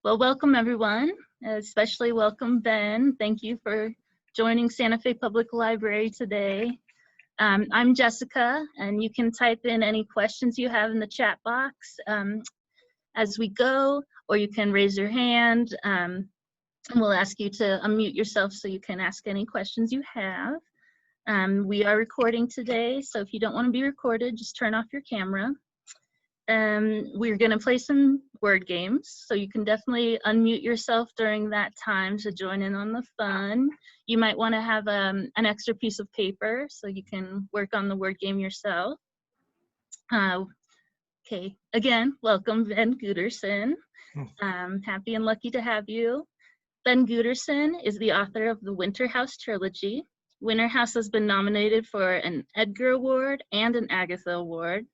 Well, welcome everyone, especially welcome Ben. Thank you for joining Santa Fe Public Library today. I'm Jessica, and you can type in any questions you have in the chat box as we go, or you can raise your hand, and we'll ask you to unmute yourself so you can ask any questions you have. We are recording today, so if you don't want to be recorded, just turn off your camera. We're going to play some word games, so you can definitely unmute yourself during that time to join in on the fun. You might want to have an extra piece of paper so you can work on the word game yourself. Okay, again, welcome Ben Guterson. Happy and lucky to have you. Ben Guterson is the author of the Winterhouse Trilogy. Winterhouse has been nominated for an Edgar Award and an Agatha Award.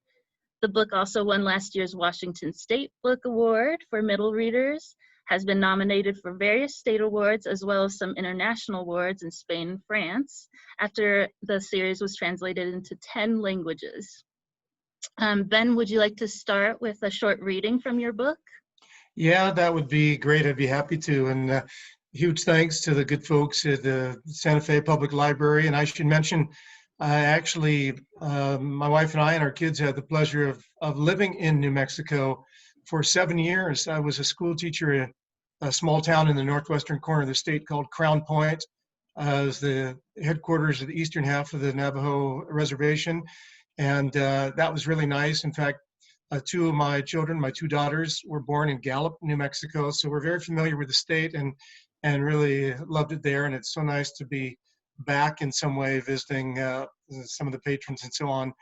The book also won last year's Washington State Book Award for middle readers, has been nominated for various state awards as well as some international awards in Spain and France after the series was translated into 10 languages. Ben, would you like to start with a short reading from your book? Yeah, that would be great. I'd be happy to. And huge thanks to the good folks at the Santa Fe Public Library. And I should mention, actually, my wife and I and our kids had the pleasure of living in New Mexico for 7 years. I was a school teacher in a small town in the northwestern corner of the state called Crown Point. It was the headquarters of the eastern half of the Navajo reservation. And that was really nice. In fact, two of my children, my two daughters, were born in Gallup, New Mexico. So we're very familiar with the state and really loved it there. And it's so nice to be back in some way visiting some of the patrons and so on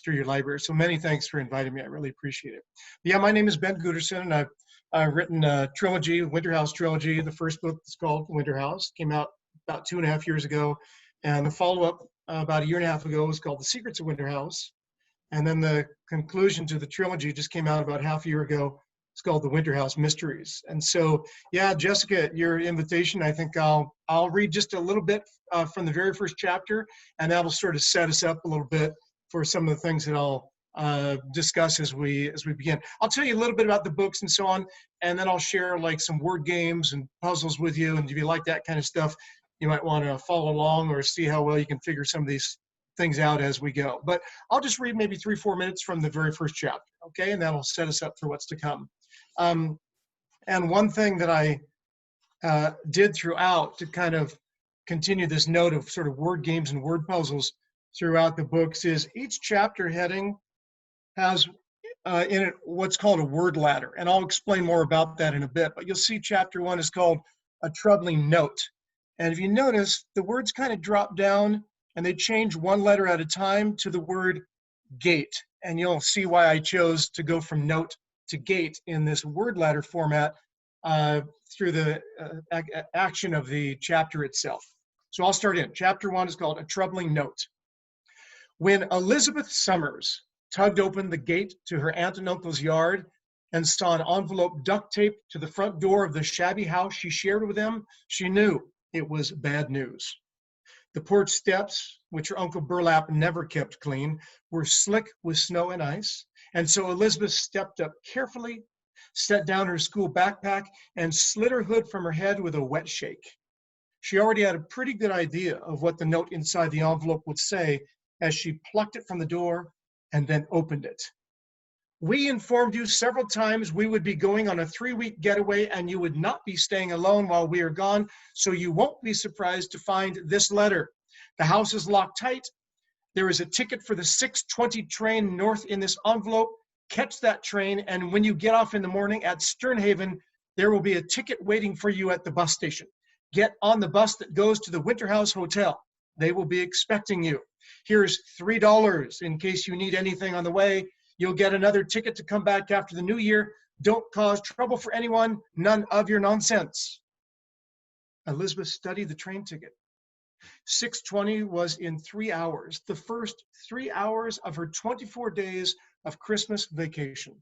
through your library. So many thanks for inviting me. I really appreciate it. But yeah, my name is Ben Guterson, and I've written a trilogy, Winterhouse Trilogy. The first book is called Winterhouse, came out about 2.5 years ago. And the follow-up about 1.5 years ago was called The Secrets of Winterhouse. And then the conclusion to the trilogy just came out about half a year ago. It's called The Winterhouse Mysteries. And so, yeah, Jessica, your invitation, I think I'll read just a little bit from the very first chapter, and that'll sort of set us up a little bit for some of the things that I'll discuss as we begin. I'll tell you a little bit about the books and so on, and then I'll share like some word games and puzzles with you. And if you like that kind of stuff, you might want to follow along or see how well you can figure some of these things out as we go. But I'll just read maybe 3-4 minutes from the very first chapter, okay? And that'll set us up for what's to come. And one thing that I did throughout to kind of continue this note of sort of word games and word puzzles throughout the books is each chapter heading has in it what's called a word ladder. And I'll explain more about that in a bit. But you'll see chapter 1 is called A Troubling Note. And if you notice, the words kind of drop down and they change one letter at a time to the word gate. And you'll see why I chose to go from note to gate in this word ladder format through the action of the chapter itself. So I'll start in. Chapter 1 is called A Troubling Note. When Elizabeth Summers tugged open the gate to her aunt and uncle's yard and saw an envelope duct taped to the front door of the shabby house she shared with them, she knew it was bad news. The porch steps, which her Uncle Burlap never kept clean, were slick with snow and ice. And so Elizabeth stepped up carefully, set down her school backpack, and slid her hood from her head with a wet shake. She already had a pretty good idea of what the note inside the envelope would say as she plucked it from the door and then opened it. We informed you several times we would be going on a 3-week getaway and you would not be staying alone while we are gone, so you won't be surprised to find this letter. The house is locked tight. There is a ticket for the 6:20 train north in this envelope. Catch that train, and when you get off in the morning at Sternhaven, there will be a ticket waiting for you at the bus station. Get on the bus that goes to the Winterhouse Hotel. They will be expecting you. Here's $3 in case you need anything on the way. You'll get another ticket to come back after the new year. Don't cause trouble for anyone. None of your nonsense. Elizabeth studied the train ticket. 6:20 was in 3 hours, the first 3 hours of her 24 days of Christmas vacation.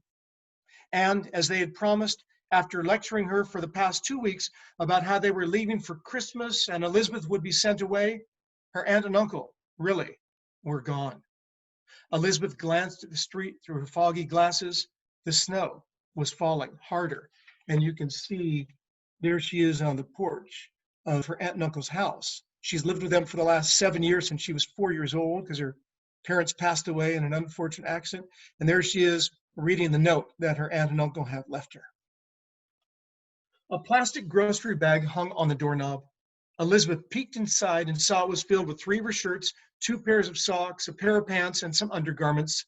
And as they had promised, after lecturing her for the past 2 weeks about how they were leaving for Christmas and Elizabeth would be sent away, her aunt and uncle really were gone. Elizabeth glanced at the street through her foggy glasses. The snow was falling harder And you can see there she is on the porch of her aunt and uncle's house. She's lived with them for the last 7 years since she was 4 years old because her parents passed away in an unfortunate accident. And there she is reading the note that her aunt and uncle have left her. A plastic grocery bag hung on the doorknob. Elizabeth peeked inside and saw it was filled with 3 shirts, 2 pairs of socks, a pair of pants, and some undergarments.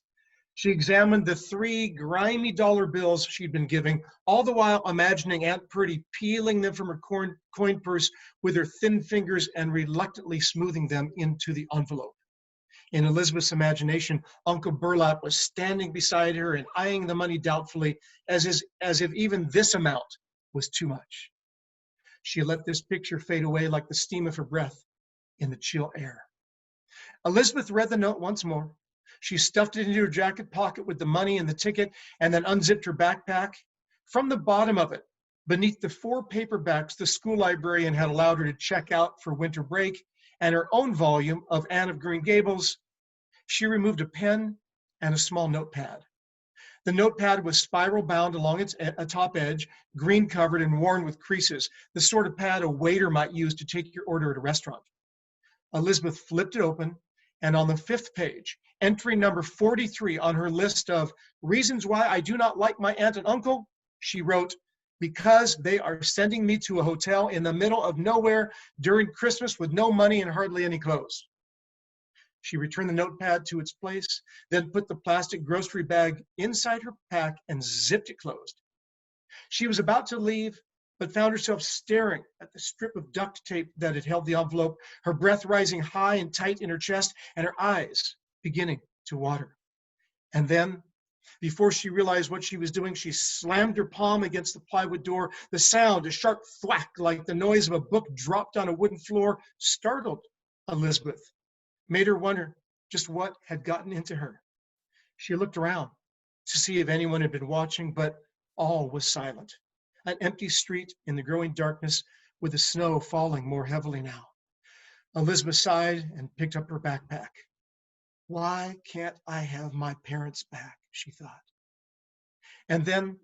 She examined the 3 grimy dollar bills she'd been giving, all the while imagining Aunt Purdy peeling them from her coin purse with her thin fingers and reluctantly smoothing them into the envelope. In Elizabeth's imagination, Uncle Burlap was standing beside her and eyeing the money doubtfully, as if even this amount was too much. She let this picture fade away like the steam of her breath in the chill air. Elizabeth read the note once more. She stuffed it into her jacket pocket with the money and the ticket, and then unzipped her backpack. From the bottom of it, beneath the 4 paperbacks the school librarian had allowed her to check out for winter break, and her own volume of Anne of Green Gables, she removed a pen and a small notepad. The notepad was spiral bound along its top edge, green covered and worn with creases, the sort of pad a waiter might use to take your order at a restaurant. Elizabeth flipped it open, and on the 5th page, entry number 43 on her list of reasons why I do not like my aunt and uncle, she wrote, because they are sending me to a hotel in the middle of nowhere during Christmas with no money and hardly any clothes. She returned the notepad to its place, then put the plastic grocery bag inside her pack and zipped it closed. She was about to leave, but found herself staring at the strip of duct tape that had held the envelope, her breath rising high and tight in her chest, and her eyes beginning to water. And then, before she realized what she was doing, she slammed her palm against the plywood door. The sound, a sharp thwack like the noise of a book dropped on a wooden floor, startled Elizabeth, made her wonder just what had gotten into her. She looked around to see if anyone had been watching, but all was silent. An empty street in the growing darkness with the snow falling more heavily now. Elizabeth sighed and picked up her backpack. Why can't I have my parents back, she thought. And then,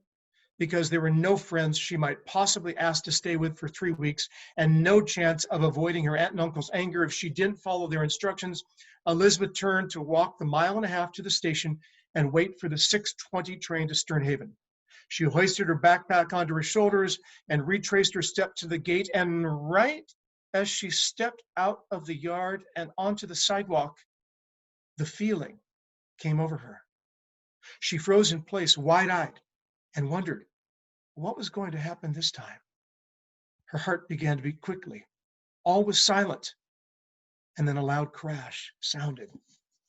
because there were no friends she might possibly ask to stay with for 3 weeks and no chance of avoiding her aunt and uncle's anger if she didn't follow their instructions, Elizabeth turned to walk the 1.5 miles to the station and wait for the 6:20 train to Sternhaven. She hoisted her backpack onto her shoulders and retraced her step to the gate, and right as she stepped out of the yard and onto the sidewalk, the feeling came over her. She froze in place, wide-eyed, and wondered what was going to happen this time. Her heart began to beat quickly. All was silent, and then a loud crash sounded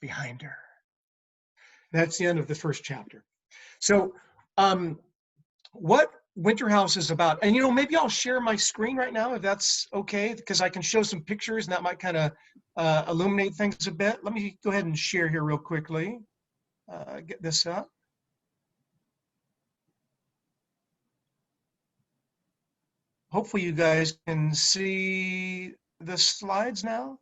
behind her. That's the end of the first chapter. So what Winterhouse is about, and maybe I'll share my screen right now if that's okay, because I can show some pictures and that might kind of illuminate things a bit. Let me go ahead and share here real quickly. Get this up. Hopefully you guys can see the slides now.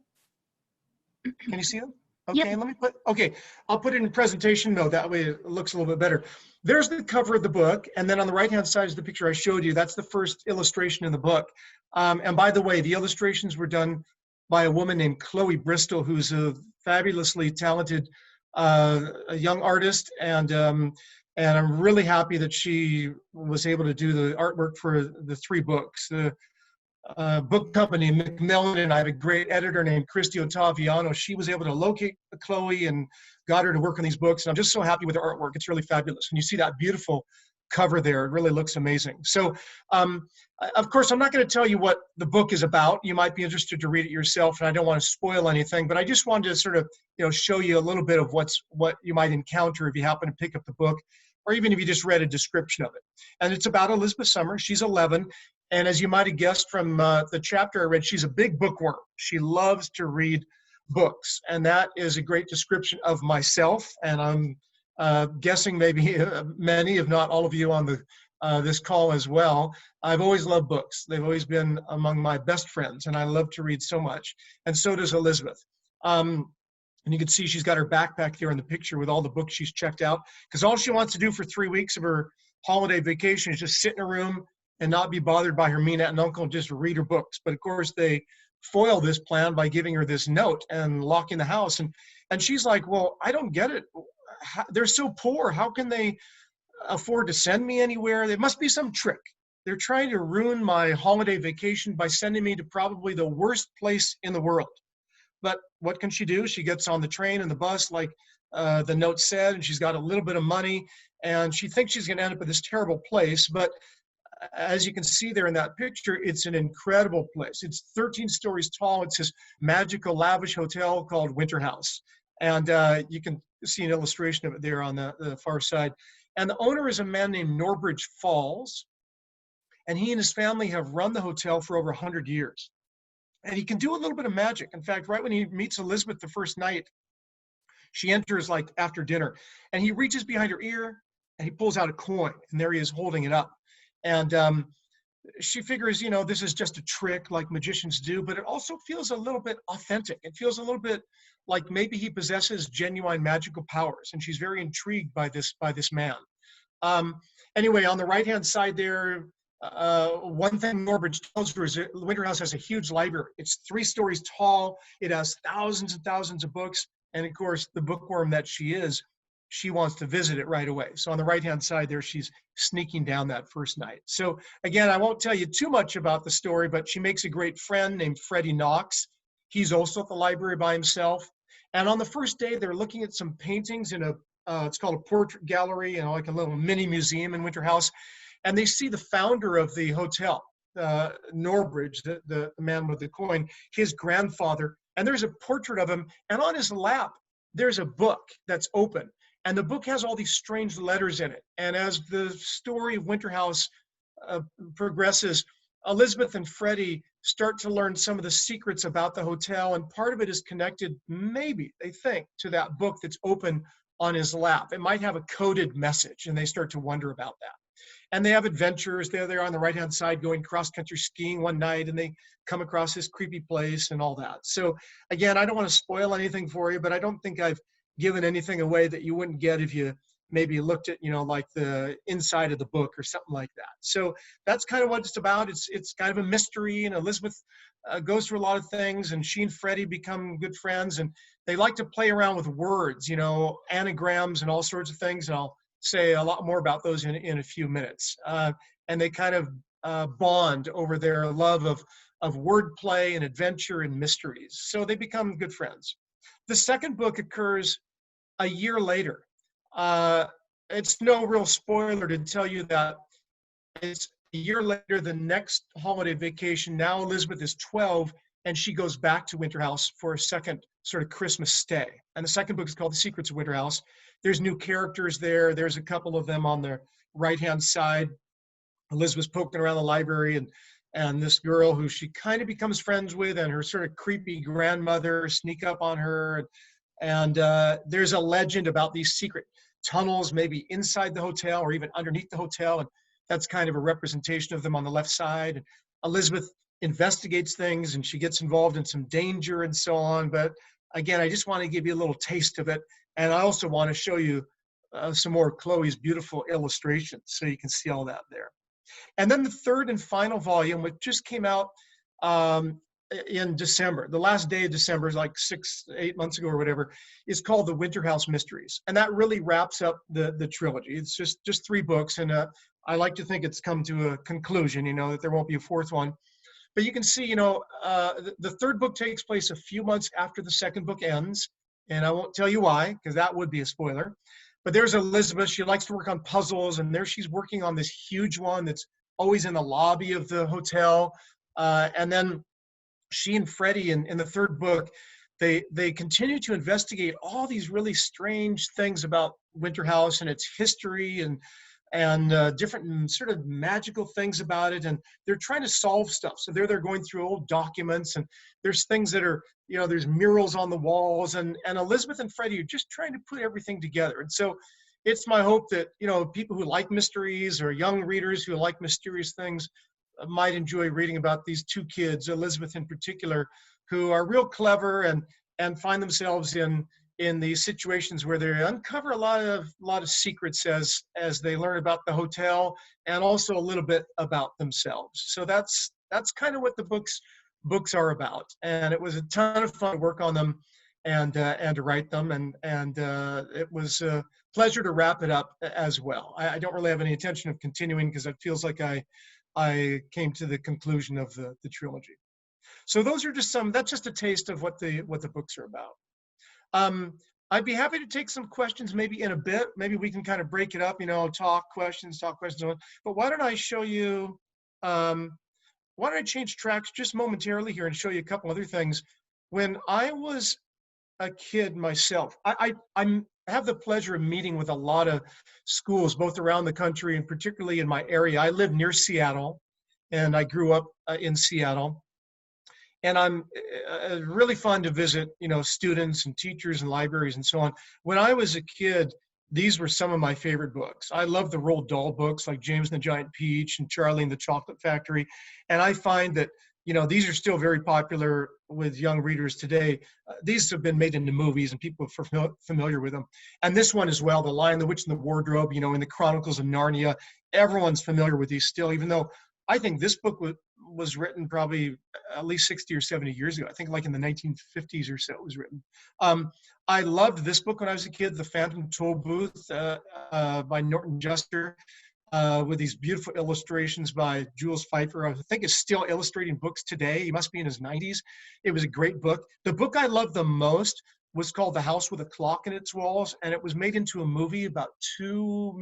Can you see them? Okay, yep. I'll put it in presentation mode. That way it looks a little bit better. There's the cover of the book, and then on the right-hand side is the picture I showed you. That's the first illustration in the book. And by the way, the illustrations were done by a woman named Chloe Bristol, who's a fabulously talented a young artist, and I'm really happy that she was able to do the artwork for the 3 books. The book company, Macmillan, and I have a great editor named Christy Ottaviano. She was able to locate Chloe and got her to work on these books. And I'm just so happy with her artwork. It's really fabulous. And you see that beautiful cover there. It really looks amazing. So, of course, I'm not going to tell you what the book is about. You might be interested to read it yourself, and I don't want to spoil anything. But I just wanted to sort of, show you a little bit of what you might encounter if you happen to pick up the book, or even if you just read a description of it. And it's about Elizabeth Summer. She's 11. And as you might have guessed from the chapter I read, she's a big bookworm. She loves to read books. And that is a great description of myself. And I'm guessing maybe many, if not all of you on this call as well. I've always loved books. They've always been among my best friends. And I love to read so much. And so does Elizabeth. And you can see she's got her backpack there in the picture with all the books she's checked out. Because all she wants to do for 3 weeks of her holiday vacation is just sit in her room and not be bothered by her mean aunt and uncle and just read her books. But of course, they foil this plan by giving her this note and locking the house. And she's like, well, I don't get it. They're so poor. How can they afford to send me anywhere? There must be some trick. They're trying to ruin my holiday vacation by sending me to probably the worst place in the world. But what can she do? She gets on the train and the bus, like the note said, and she's got a little bit of money, and she thinks she's going to end up at this terrible place. But as you can see there in that picture, it's an incredible place. It's 13 stories tall. It's this magical, lavish hotel called Winterhouse. And you can see an illustration of it there on the far side. And the owner is a man named Norbridge Falls. And he and his family have run the hotel for over 100 years. And he can do a little bit of magic. In fact, right when he meets Elizabeth the first night, she enters like after dinner. And he reaches behind her ear and he pulls out a coin. And there he is holding it up. And she figures, you know, this is just a trick like magicians do, but it also feels a little bit authentic. It feels a little bit like maybe he possesses genuine magical powers. And she's very intrigued by this man. Anyway, on the right-hand side there, one thing Norbridge tells her is that Winterhouse has a huge library. It's 3 stories tall. It has thousands and thousands of books. And of course, the bookworm that she is, she wants to visit it right away. So on the right-hand side there, she's sneaking down that first night. So again, I won't tell you too much about the story, but she makes a great friend named Freddie Knox. He's also at the library by himself. And on the first day, they're looking at some paintings in it's called a portrait gallery, you know, like a little mini museum in Winterhouse. And they see the founder of the hotel, Norbridge, the man with the coin, his grandfather. And there's a portrait of him. And on his lap, there's a book that's open. And the book has all these strange letters in it. And as the story of Winterhouse progresses, Elizabeth and Freddie start to learn some of the secrets about the hotel. And part of it is connected, maybe, they think, to that book that's open on his lap. It might have a coded message, and they start to wonder about that. And they have adventures. They're there on the right-hand side going cross-country skiing one night, and they come across this creepy place and all that. So again, I don't want to spoil anything for you, but I don't think I've given anything away that you wouldn't get if you maybe looked at, you know, like the inside of the book or something like that. So that's kind of what it's about. It's kind of a mystery, and Elizabeth goes through a lot of things, and she and Freddie become good friends, and they like to play around with words, you know, anagrams and all sorts of things. And I'll say a lot more about those in a few minutes. And they kind of bond over their love of wordplay and adventure and mysteries. So they become good friends. The second book occurs a year later. It's no real spoiler to tell you that it's a year later, the next holiday vacation. Now Elizabeth is 12, and she goes back to Winterhouse for a second sort of Christmas stay. And the second book is called The Secrets of Winterhouse. There's new characters there. There's a couple of them on the right-hand side. Elizabeth's poking around the library, and this girl who she kind of becomes friends with, and her sort of creepy grandmother sneak up on her. And there's a legend about these secret tunnels, maybe inside the hotel or even underneath the hotel. And that's kind of a representation of them on the left side. Elizabeth investigates things, and she gets involved in some danger and so on. But again, I just want to give you a little taste of it. And I also want to show you some more of Chloe's beautiful illustrations, so you can see all that there. And then the third and final volume, which just came out in December, the last day of December, like 8 months ago or whatever, is called The Winterhouse Mysteries. And that really wraps up the trilogy. It's just 3 books. And I like to think it's come to a conclusion, you know, that there won't be a 4th one. But you can see, you know, the 3rd book takes place a few months after the 2nd book ends. And I won't tell you why, because that would be a spoiler. But there's Elizabeth. She likes to work on puzzles. And there she's working on this huge one that's always in the lobby of the hotel. And then she and Freddie in the 3rd book, they continue to investigate all these really strange things about Winterhouse and its history and different sort of magical things about it. And they're trying to solve stuff. So they're going through old documents, and there's things that are, you know, there's murals on the walls, and Elizabeth and Freddie are just trying to put everything together. And so it's my hope that, you know, people who like mysteries or young readers who like mysterious things might enjoy reading about these 2 kids, Elizabeth in particular, who are real clever and find themselves in in these situations where they uncover a lot of secrets as they learn about the hotel and also a little bit about themselves. So that's kind of what the books are about. And it was a ton of fun to work on them and to write them. And it was a pleasure to wrap it up as well. I don't really have any intention of continuing because it feels like I came to the conclusion of the trilogy. So those are just that's just a taste of what the books are about. I'd be happy to take some questions maybe in a bit. Maybe we can kind of break it up, talk questions. But why don't I show you, why don't I change tracks just momentarily here and show you a couple other things. When I was a kid myself, I have the pleasure of meeting with a lot of schools, both around the country and particularly in my area. I live near Seattle, and I grew up in Seattle. And I'm really fun to visit, students and teachers and libraries and so on. When I was a kid, these were some of my favorite books. I love the Roald Dahl books like James and the Giant Peach and Charlie and the Chocolate Factory. And I find that, these are still very popular with young readers today. These have been made into movies and people are familiar with them. And this one as well, The Lion, the Witch, and the Wardrobe, in the Chronicles of Narnia, everyone's familiar with these still, even though I think this book was written probably at least 60 or 70 years ago. I think like in the 1950s or so it was written. I loved this book when I was a kid, The Phantom Toll Booth by Norton Juster, with these beautiful illustrations by Jules Pfeiffer. I think is still illustrating books today. He must be in his 90s. It was a great book. The book I loved the most was called The House with a Clock in Its Walls, and it was made into a movie about 2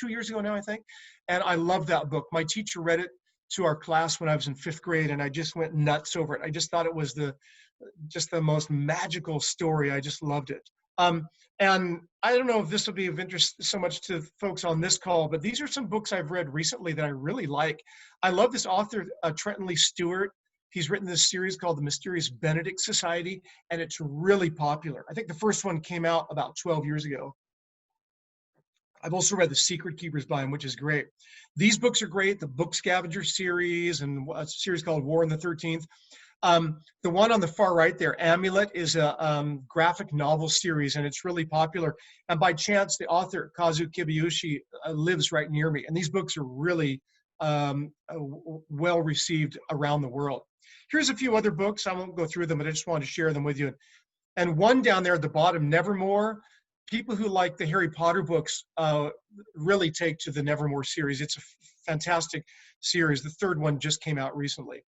years ago now, I think. And I loved that book. My teacher read it to our class when I was in 5th grade, and I just went nuts over it. I just thought it was just the most magical story. I just loved it. And I don't know if this will be of interest so much to folks on this call, but these are some books I've read recently that I really like. I love this author, Trenton Lee Stewart. He's written this series called The Mysterious Benedict Society, and it's really popular. I think the first one came out about 12 years ago. I've also read The Secret Keepers by him, which is great. These books are great. The Book Scavenger series and a series called War in the 13th. The one on the far right there, Amulet, is a graphic novel series, and it's really popular. And by chance, the author, Kazu Kibuyoshi, lives right near me. And these books are really well received around the world. Here's a few other books. I won't go through them, but I just wanted to share them with you. And one down there at the bottom, Nevermore. People who like the Harry Potter books really take to the Nevermore series. It's a fantastic series. The third one just came out recently.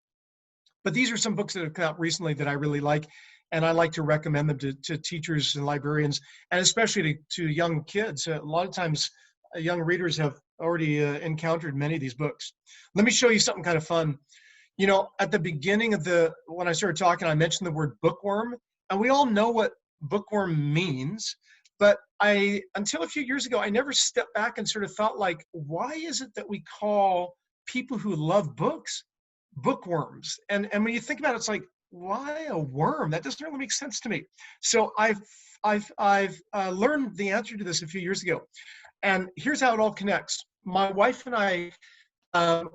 But these are some books that have come out recently that I really like, and I like to recommend them to teachers and librarians, and especially to young kids. A lot of times, young readers have already encountered many of these books. Let me show you something kind of fun. At the beginning of when I started talking, I mentioned the word bookworm, and we all know what bookworm means. But until a few years ago, I never stepped back and sort of thought like, why is it that we call people who love books bookworms? And when you think about it, it's like, why a worm? That doesn't really make sense to me. So I've learned the answer to this a few years ago. And here's how it all connects. My wife and I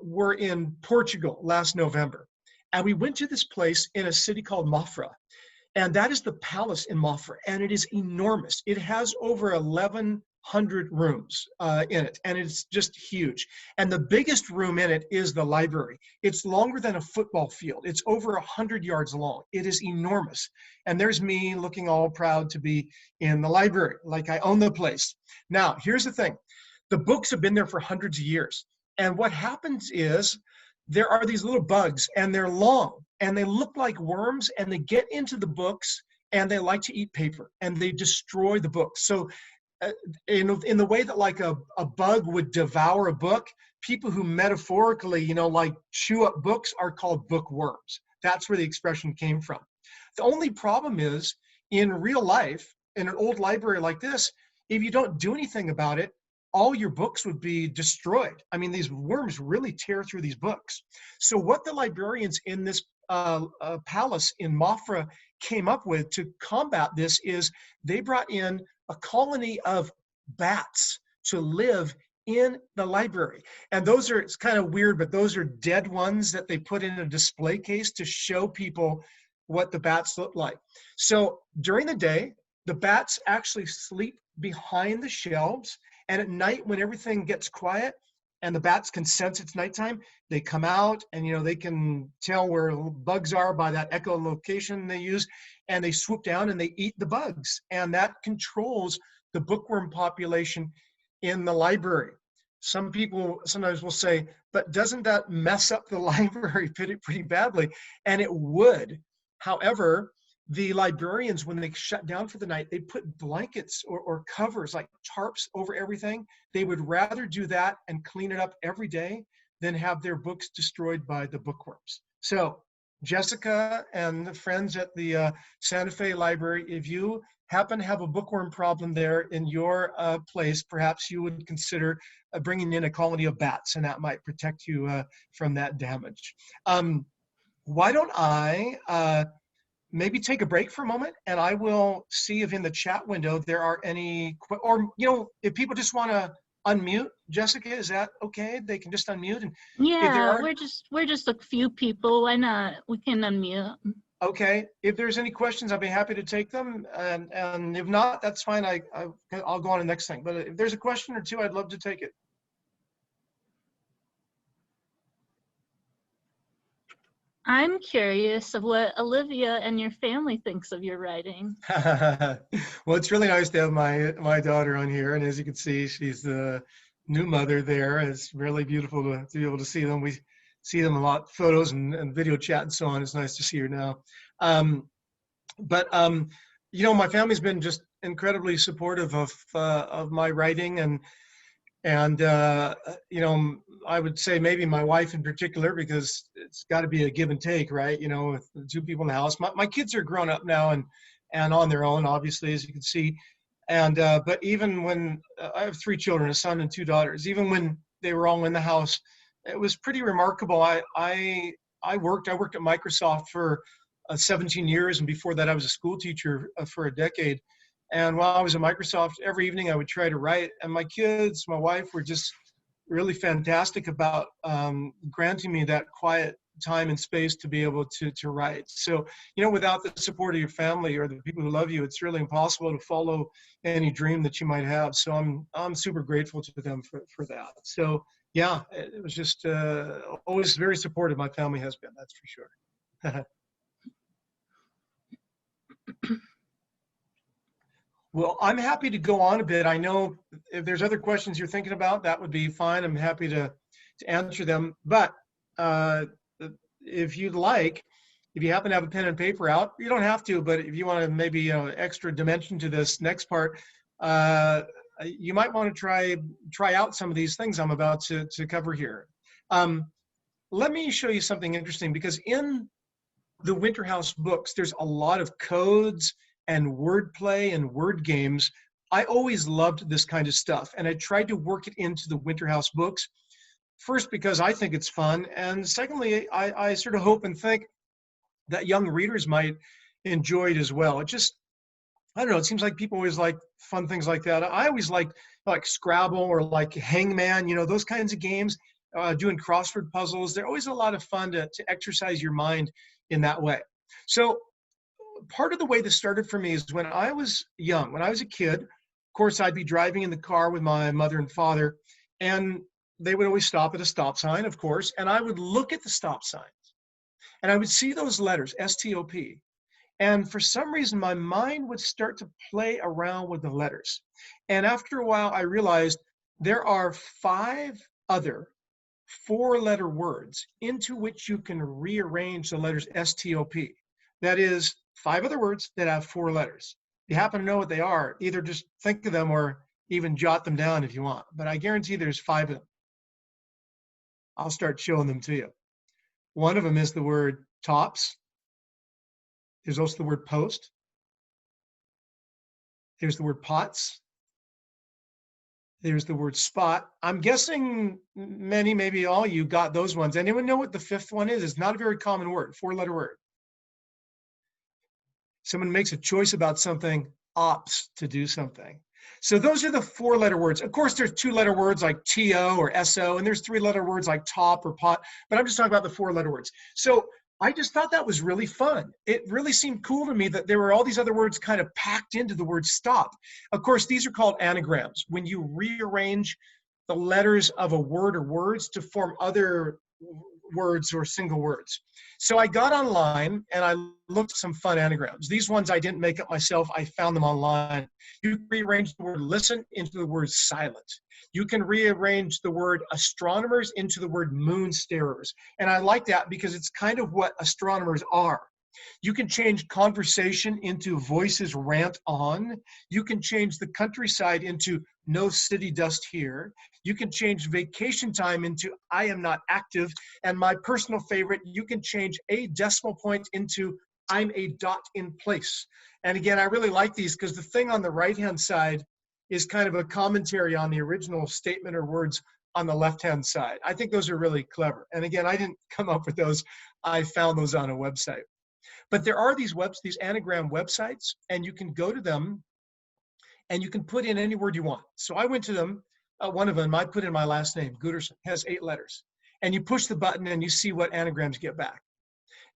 were in Portugal last November, and we went to this place in a city called Mafra. And that is the palace in Mafra, and it is enormous. It has over 1,100 rooms in it, and it's just huge. And the biggest room in it is the library. It's longer than a football field. It's over 100 yards long. It is enormous. And there's me looking all proud to be in the library, like I own the place. Now, here's the thing. The books have been there for hundreds of years. And what happens is there are these little bugs, and they're long, and they look like worms, and they get into the books, and they like to eat paper, and they destroy the books. So in the way that like a bug would devour a book, people who metaphorically, like chew up books are called bookworms. That's where the expression came from. The only problem is in real life, in an old library like this, if you don't do anything about it, all your books would be destroyed. I mean, these worms really tear through these books. So what the librarians in this palace in Mafra came up with to combat this is they brought in a colony of bats to live in the library. And those are, it's kind of weird, but those are dead ones that they put in a display case to show people what the bats look like. So during the day, The bats actually sleep behind the shelves, and at night when everything gets quiet and the bats can sense it's nighttime, they come out and they can tell where bugs are by that echolocation they use, and they swoop down and they eat the bugs, and that controls the bookworm population in the library. Some people sometimes will say, but doesn't that mess up the library pretty badly? And it would. However, the librarians, when they shut down for the night, they put blankets or covers like tarps over everything. They would rather do that and clean it up every day than have their books destroyed by the bookworms. So Jessica and the friends at the Santa Fe Library, if you happen to have a bookworm problem there in your place, perhaps you would consider bringing in a colony of bats, and that might protect you from that damage. Why don't I maybe take a break for a moment, and I will see if in the chat window there are any, or if people just want to unmute. Jessica, is that okay? They can just unmute, and if there Yeah, are, we're just a few people. Why not? We can unmute. okay. If there's any questions, I'll be happy to take them, and if not, that's fine. I'll go on to the next thing. But if there's a question or two, I'd love to take it. I'm curious of what Olivia and your family thinks of your writing. Well, it's really nice to have my daughter on here, and as you can see, she's the new mother there. It's really beautiful to be able to see them. We see them a lot, photos and video chat and so on. It's nice to see her now. But my family's been just incredibly supportive of my writing, and I would say maybe my wife in particular, because it's got to be a give and take, right? With the two people in the house. My kids are grown up now and on their own, obviously, as you can see. And but even when I have 3 children, a son and 2 daughters, even when they were all in the house, it was pretty remarkable. I worked at Microsoft for 17 years, and before that I was a school teacher for a decade. And while I was at Microsoft, every evening I would try to write, and my kids, my wife were just really fantastic about granting me that quiet time and space to be able to write. So, without the support of your family or the people who love you, it's really impossible to follow any dream that you might have. So I'm super grateful to them for that. So yeah, it was just always very supportive. My family has been, that's for sure. Well, I'm happy to go on a bit. I know if there's other questions you're thinking about, that would be fine. I'm happy to answer them. But if you'd like, if you happen to have a pen and paper out, you don't have to, but if you want to maybe extra dimension to this next part, you might want to try out some of these things I'm about to cover here. Let me show you something interesting, because in the Winterhouse books, there's a lot of codes and wordplay and word games. I always loved this kind of stuff, and I tried to work it into the Winterhouse books. First, because I think it's fun, and secondly, I sort of hope and think that young readers might enjoy it as well. It just, I don't know, it seems like people always like fun things like that. I always liked like Scrabble or like Hangman, those kinds of games, doing crossword puzzles. They're always a lot of fun to exercise your mind in that way. So part of the way this started for me is when I was young, when I was a kid, of course, I'd be driving in the car with my mother and father, and they would always stop at a stop sign, of course, and I would look at the stop signs, and I would see those letters, S-T-O-P, and for some reason, my mind would start to play around with the letters. And after a while, I realized there are 5 other 4-letter words into which you can rearrange the letters S-T-O-P. That is 5 other words that have 4 letters. If you happen to know what they are, either just think of them or even jot them down if you want. But I guarantee there's 5 of them. I'll start showing them to you. One of them is the word tops. There's also the word post. There's the word pots. There's the word spot. I'm guessing many, maybe all you got those ones. Anyone know what the 5th one is? It's not a very common word, 4-letter word. Someone makes a choice about something, opts to do something. So those are the 4-letter words. Of course, there's 2-letter words like T-O or S-O, and there's 3-letter words like top or pot, but I'm just talking about the 4-letter words. So I just thought that was really fun. It really seemed cool to me that there were all these other words kind of packed into the word stop. Of course, these are called anagrams. When you rearrange the letters of a word or words to form other words or single words. So I got online and I looked at some fun anagrams. These ones I didn't make up myself. I found them online. You can rearrange the word listen into the word silent. You can rearrange the word astronomers into the word moon starers. And I like that because it's kind of what astronomers are. You can change conversation into voices rant on. You can change the countryside into no city dust here. You can change vacation time into I am not active. And my personal favorite, you can change a decimal point into I'm a dot in place. And again, I really like these because the thing on the right-hand side is kind of a commentary on the original statement or words on the left-hand side. I think those are really clever. And again, I didn't come up with those. I found those on a website. But there are these anagram websites, and you can go to them and you can put in any word you want. So I went to them, one of them, I put in my last name, Guterson, has 8 letters. And you push the button and you see what anagrams get back.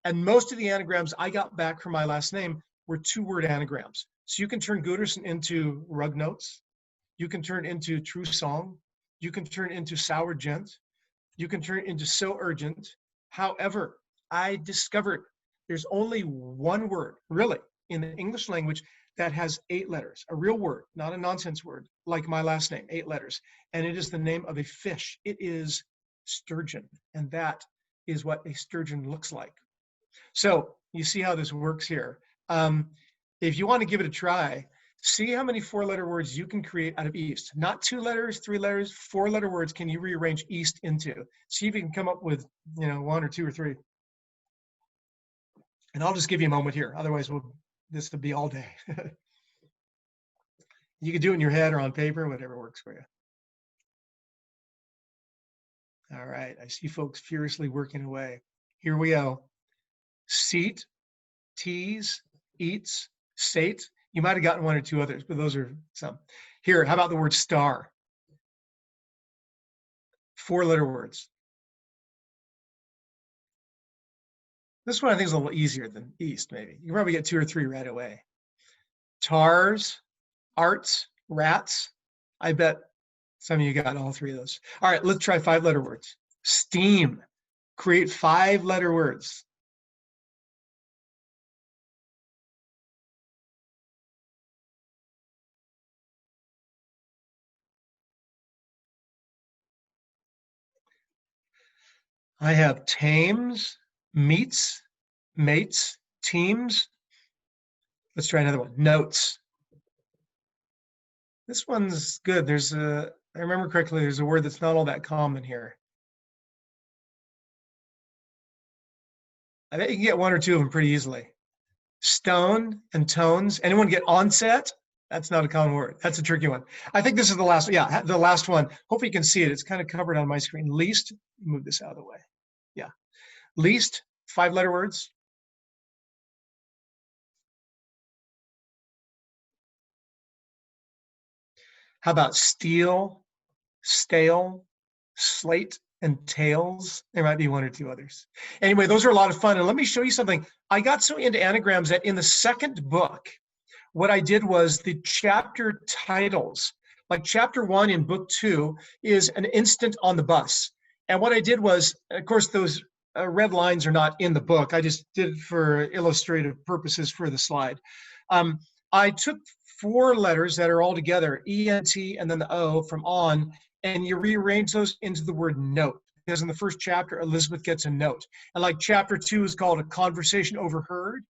And most of the anagrams I got back from my last name were 2-word anagrams. So you can turn Guterson into rug notes. You can turn into true song. You can turn into sour gent. You can turn into so urgent. However, I discovered there's only one word, really, in the English language that has 8 letters, a real word, not a nonsense word, like my last name, 8 letters. And it is the name of a fish. It is sturgeon. And that is what a sturgeon looks like. So you see how this works here. If you want to give it a try, see how many 4-letter words you can create out of east. Not 2 letters, 3 letters, 4-letter words can you rearrange east into. See if you can come up with, 1 or 2 or 3. And I'll just give you a moment here. Otherwise, this would be all day. You can do it in your head or on paper, whatever works for you. All right, I see folks furiously working away. Here we go. Seat, tease, eats, sate. You might have gotten 1 or 2 others, but those are some. Here, how about the word star? 4-letter words. This one I think is a little easier than east, maybe. You can probably get 2 or 3 right away. Tars, arts, rats. I bet some of you got all 3 of those. All right, let's try 5-letter words. Steam. Create 5-letter words. I have tames, meets, mates, teams. Let's try another one. Notes. This one's good. I remember correctly, there's a word that's not all that common here. I bet you can get 1 or 2 of them pretty easily. Stone and tones. Anyone get onset? That's not a common word. That's a tricky one. I think this is the last, yeah, the last one. Hopefully you can see it. It's kind of covered on my screen. Least, move this out of the way. Yeah. Least, 5-letter words. How about steel, stale, slate, and tails? There might be 1 or 2 others. Anyway, those are a lot of fun. And let me show you something. I got so into anagrams that in the second book, what I did was the chapter titles, like chapter 1 in book 2 is an instant on the bus. And what I did was, of course, those red lines are not in the book. I just did it for illustrative purposes for the slide. I took 4 letters that are all together, E-N-T and then the O from on, and you rearrange those into the word note. Because in the first chapter, Elizabeth gets a note. And like chapter 2 is called A Conversation Overheard.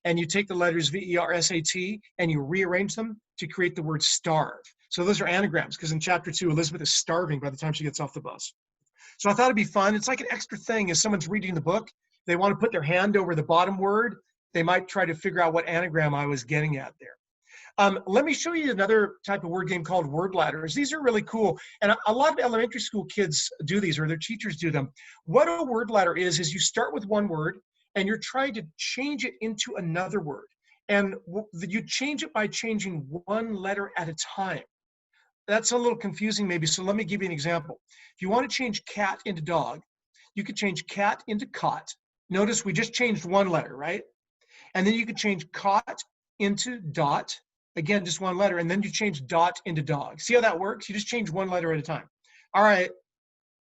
And you take the letters V-E-R-S-A-T and you rearrange them to create the word starve. So those are anagrams because in chapter 2, Elizabeth is starving by the time she gets off the bus. So I thought it'd be fun. It's like an extra thing as someone's reading the book. They want to put their hand over the bottom word. They might try to figure out what anagram I was getting at there. Let me show you another type of word game called word ladders. These are really cool. And a lot of elementary school kids do these or their teachers do them. What a word ladder is you start with 1 word and you're trying to change it into another word. And you change it by changing 1 letter at a time. That's a little confusing maybe, so let me give you an example. If you want to change cat into dog, you could change cat into cot. Notice we just changed one letter, right? And then you could change cot into dot. Again, just one letter. And then you change dot into dog. See how that works? You just change one letter at a time. All right,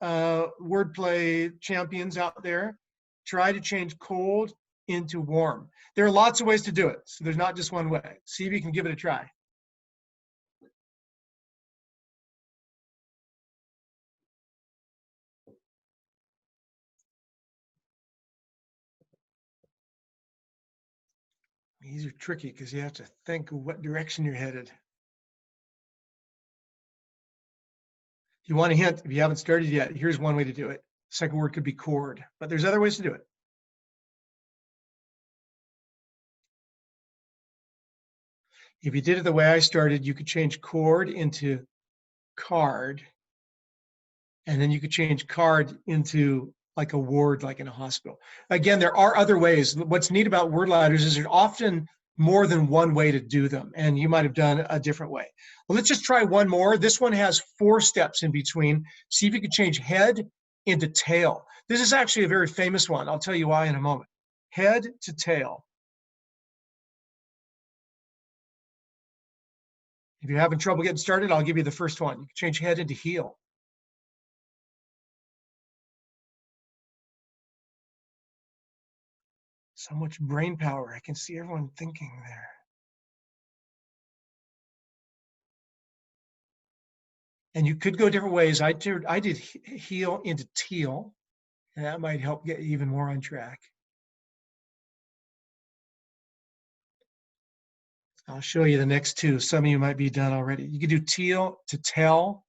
wordplay champions out there, try to change cold into warm. There are lots of ways to do it. So there's not just one way. See if you can give it a try. These are tricky because you have to think of what direction you're headed. You want a hint, if you haven't started yet, here's one way to do it. Second word could be cord, but there's other ways to do it. If you did it the way I started, you could change cord into card, and then you could change card into like a ward, like in a hospital. Again, there are other ways. What's neat about word ladders is there's often more than one way to do them, and you might have done a different way. Well, let's just try one more. This one has 4 steps in between. See if you could change head into tail. This is actually a very famous one. I'll tell you why in a moment. Head to tail. If you're having trouble getting started, I'll give you the first one. You can change head into heel. So much brain power. I can see everyone thinking there. And you could go different ways. I did heel into teal, and that might help get you even more on track. I'll show you the next 2. Some of you might be done already. You could do teal to tell,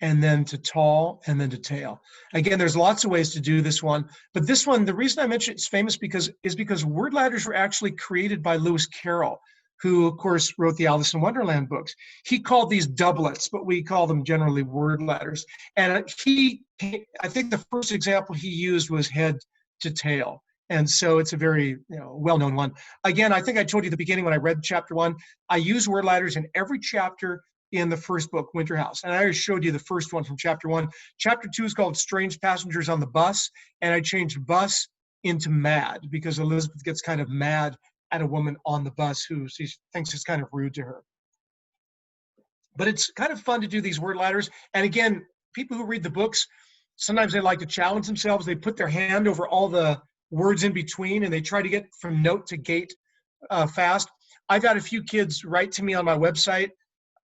and then to tall, and then to tail. Again, there's lots of ways to do this one, but this one, the reason I mention it's famous is because word ladders were actually created by Lewis Carroll, who of course wrote the Alice in Wonderland books. He called these doublets, but we call them generally word ladders. And I think the first example he used was head to tail. And so it's a very well-known one. Again, I think I told you at the beginning when I read chapter 1, I use word ladders in every chapter in the first book, Winterhouse. And I already showed you the first one from chapter 1. Chapter 2 is called Strange Passengers on the Bus. And I changed bus into mad because Elizabeth gets kind of mad at a woman on the bus who she thinks is kind of rude to her. But it's kind of fun to do these word ladders. And again, people who read the books, sometimes they like to challenge themselves. They put their hand over all the words in between and they try to get from note to gate fast. I've had a few kids write to me on my website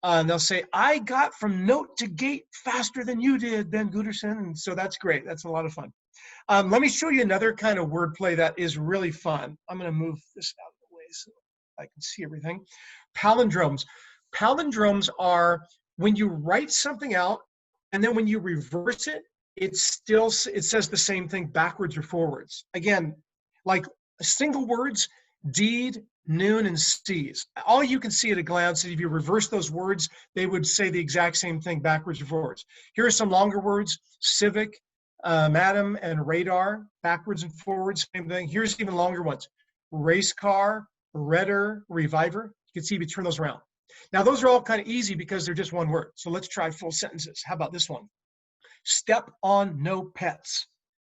and they'll say, I got from note to gate faster than you did, Ben Guterson. And so that's great. That's a lot of fun. Let me show you another kind of wordplay that is really fun. I'm going to move this out of the way so I can see everything. Palindromes. Palindromes are when you write something out and then when you reverse it, it says the same thing backwards or forwards. Again, like single words, deed, noon, and sees. All you can see at a glance, if you reverse those words, they would say the exact same thing backwards or forwards. Here are some longer words: civic, madam, and radar, backwards and forwards, same thing. Here's even longer ones: race car, redder, reviver. You can see if you turn those around. Now, those are all kind of easy because they're just one word. So let's try full sentences. How about this one? Step on no pets.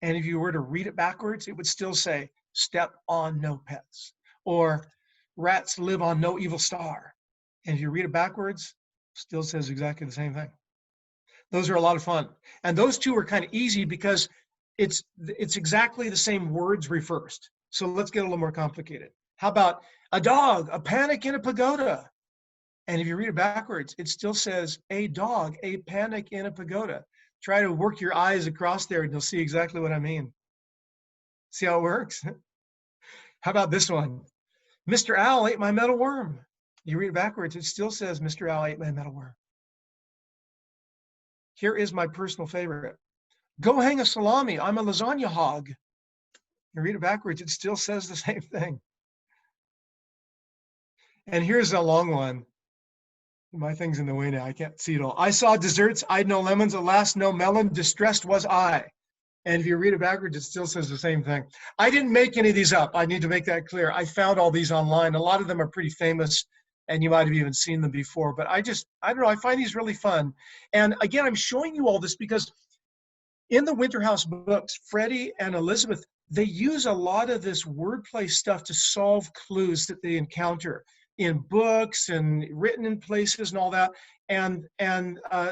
And if you were to read it backwards, it would still say step on no pets. Or rats live on no evil star. And if you read it backwards, still says exactly the same thing. Those are a lot of fun. And those 2 are kind of easy because it's exactly the same words reversed. So let's get a little more complicated. How about a dog, a panic in a pagoda? And if you read it backwards, it still says a dog, a panic in a pagoda. Try to work your eyes across there and you'll see exactly what I mean. See how it works? How about this one? Mr. Owl ate my metal worm. You read it backwards, it still says Mr. Owl ate my metal worm. Here is my personal favorite. Go hang a salami, I'm a lasagna hog. You read it backwards, it still says the same thing. And here's a long one. My thing's in the way now, I can't see it all. I saw desserts, I'd no lemons, alas, no melon, distressed was I. And if you read it backwards, it still says the same thing. I didn't make any of these up. I need to make that clear. I found all these online. A lot of them are pretty famous, and you might have even seen them before. But I don't know, I find these really fun. And again, I'm showing you all this because in the Winterhouse books, Freddie and Elizabeth they use a lot of this wordplay stuff to solve clues that they encounter in books and written in places and all that.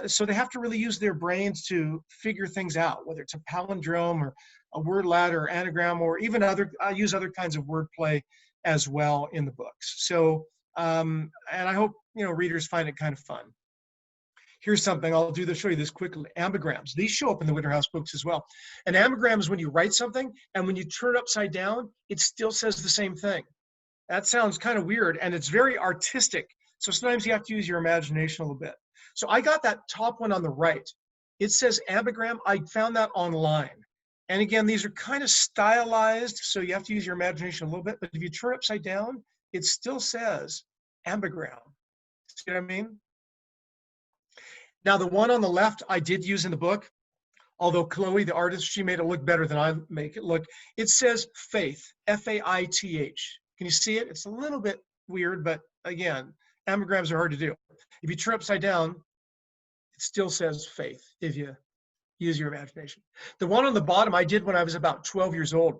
So they have to really use their brains to figure things out, whether it's a palindrome or a word ladder or anagram, or even use other kinds of wordplay as well in the books. So, and I hope, readers find it kind of fun. Here's something show you this quickly. Anagrams. These show up in the Winterhouse books as well. An anagram is when you write something and when you turn it upside down, it still says the same thing. That sounds kind of weird, and it's very artistic. So sometimes you have to use your imagination a little bit. So I got that top one on the right. It says anagram. I found that online. And again, these are kind of stylized, so you have to use your imagination a little bit. But if you turn it upside down, it still says anagram. See what I mean? Now, the one on the left I did use in the book, although Chloe, the artist, she made it look better than I make it look. It says faith, F-A-I-T-H. Can you see it? It's a little bit weird, but again, anagrams are hard to do. If you turn upside down, it still says faith if you use your imagination. The one on the bottom I did when I was about 12 years old.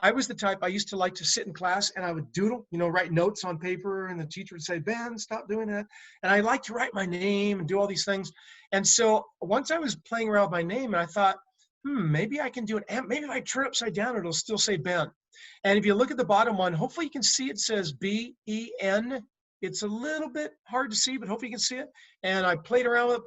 I was the type, I used to like to sit in class and I would doodle, write notes on paper, and the teacher would say, Ben, stop doing that. And I like to write my name and do all these things. And so once I was playing around with my name, and I thought, maybe I can do it. Maybe if I turn upside down, it'll still say Ben. And if you look at the bottom one, hopefully you can see it says B-E-N. It's a little bit hard to see, but hopefully you can see it. And I played around with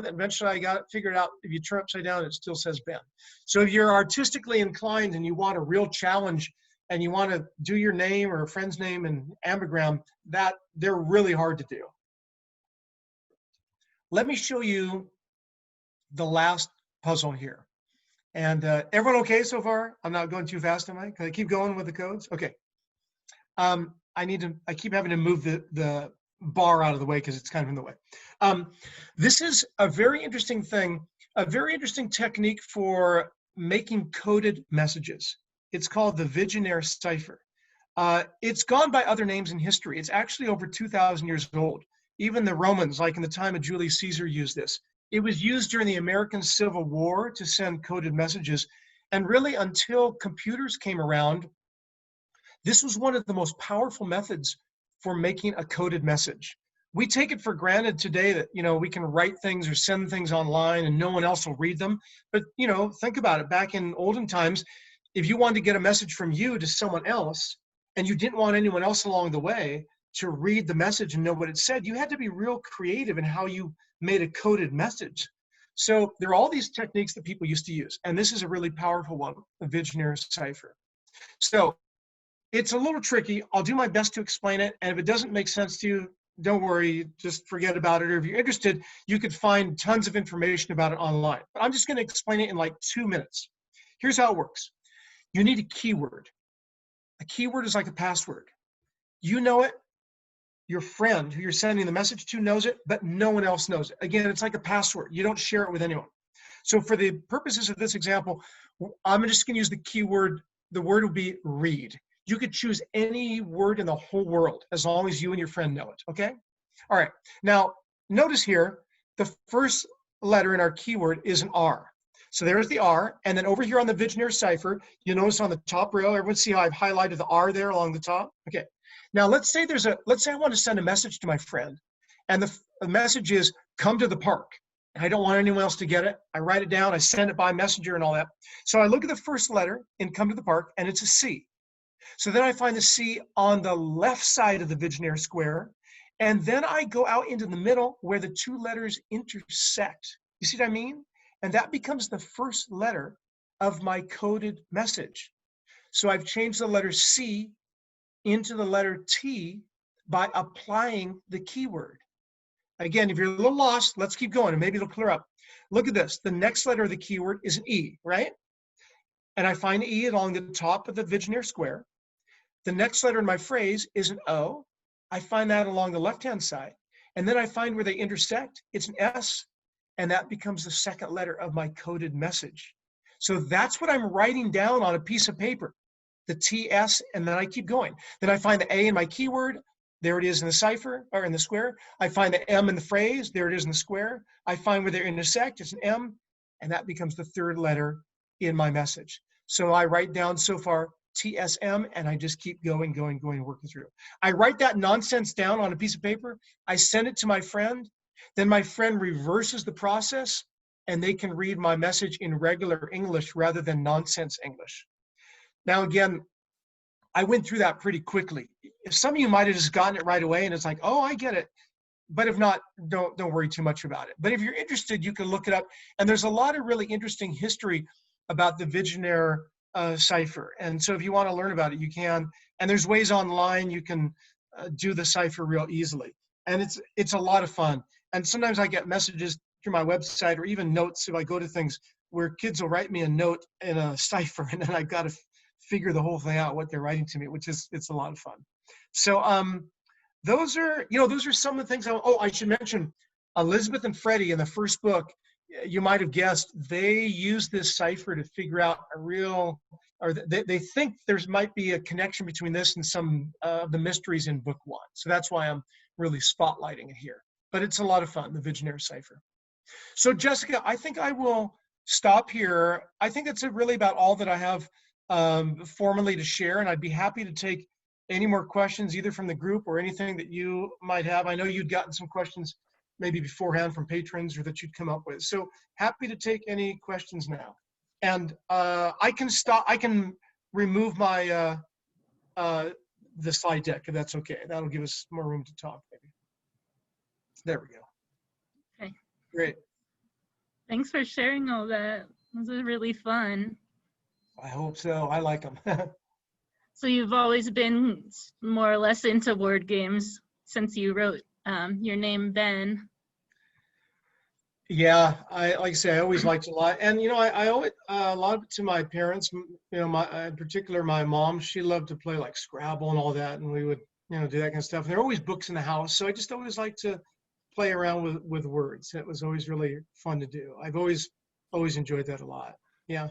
it. And eventually I got it figured out. If you turn upside down, it still says Ben. So if you're artistically inclined and you want a real challenge and you want to do your name or a friend's name in anagram, they're really hard to do. Let me show you the last puzzle here. And everyone okay so far? I'm not going too fast, am I? Can I keep going with the codes? Okay. I keep having to move the bar out of the way because it's kind of in the way. This is a very interesting thing, a very interesting technique for making coded messages. It's called the Vigenère cipher. It's gone by other names in history. It's actually over 2,000 years old. Even the Romans, like in the time of Julius Caesar, used this. It was used during the American Civil War to send coded messages. And really, until computers came around, this was one of the most powerful methods for making a coded message. We take it for granted today that, we can write things or send things online and no one else will read them. But, think about it. Back in olden times, if you wanted to get a message from you to someone else and you didn't want anyone else along the way to read the message and know what it said, you had to be real creative in how you made a coded message. So there are all these techniques that people used to use. And this is a really powerful one, the Vigenère cipher. So it's a little tricky. I'll do my best to explain it. And if it doesn't make sense to you, don't worry, just forget about it. Or if you're interested, you could find tons of information about it online. But I'm just going to explain it in like 2 minutes. Here's how it works. You need a keyword. A keyword is like a password. You know it. Your friend who you're sending the message to knows it, but no one else knows it. Again, it's like a password. You don't share it with anyone. So for the purposes of this example, I'm just going to use the keyword. The word will be read. You could choose any word in the whole world as long as you and your friend know it, okay? All right, now notice here, the first letter in our keyword is an R. So there's the R, and then over here on the Vigenère cipher, you'll notice on the top row, everyone see how I've highlighted the R there along the top? Okay, now let's say I want to send a message to my friend, and the message is, come to the park. I don't want anyone else to get it. I write it down, I send it by messenger and all that. So I look at the first letter in come to the park, and it's a C. So then I find the C on the left side of the Vigenère square, and then I go out into the middle where the two letters intersect. You see what I mean? And that becomes the first letter of my coded message. So I've changed the letter C into the letter T by applying the keyword. Again, if you're a little lost, let's keep going and maybe it'll clear up. Look at this. The next letter of the keyword is an E, right? And I find E along the top of the Vigenère square. The next letter in my phrase is an O. I find that along the left-hand side. And then I find where they intersect, it's an S, and that becomes the second letter of my coded message. So that's what I'm writing down on a piece of paper, the TS, and then I keep going. Then I find the A in my keyword, there it is in the cipher, or in the square. I find the M in the phrase, there it is in the square. I find where they intersect, it's an M, and that becomes the third letter in my message. So I write down so far TSM, and I just keep going, working through. I write that nonsense down on a piece of paper. I send it to my friend. Then my friend reverses the process, and they can read my message in regular English rather than nonsense English. Now, again, I went through that pretty quickly. Some of you might have just gotten it right away, and it's like, oh, I get it. But if not, don't worry too much about it. But if you're interested, you can look it up. And there's a lot of really interesting history about the Vigenère cipher. And so if you want to learn about it, you can. And there's ways online you can do the cipher real easily. And it's a lot of fun. And sometimes I get messages through my website or even notes if I go to things where kids will write me a note in a cipher, and then I got to figure the whole thing out, what they're writing to me, which is, it's a lot of fun. So those are some of the things. I should mention Elizabeth and Freddie in the first book. You might have guessed they use this cipher to figure out they think might be a connection between this and some of the mysteries in book 1. So that's why I'm really spotlighting it here. But it's a lot of fun, the Vigenère cipher. So Jessica, I think I will stop here. I think that's really about all that I have formally to share, and I'd be happy to take any more questions either from the group or anything that you might have. I know you'd gotten some questions maybe beforehand from patrons or that you'd come up with. So happy to take any questions now. And I can remove my the slide deck if that's okay. That'll give us more room to talk maybe. There we go. Okay. Great. Thanks for sharing all that. This is really fun. I hope so. I like them. So you've always been more or less into word games since you wrote your name, Ben. Yeah, like I say, I always liked it a lot. And, I owe it a lot to my parents. In particular, my mom, she loved to play like Scrabble and all that. And we would, do that kind of stuff. And there were always books in the house. So I just always liked to play around with words. It was always really fun to do. I've always enjoyed that a lot. Yeah.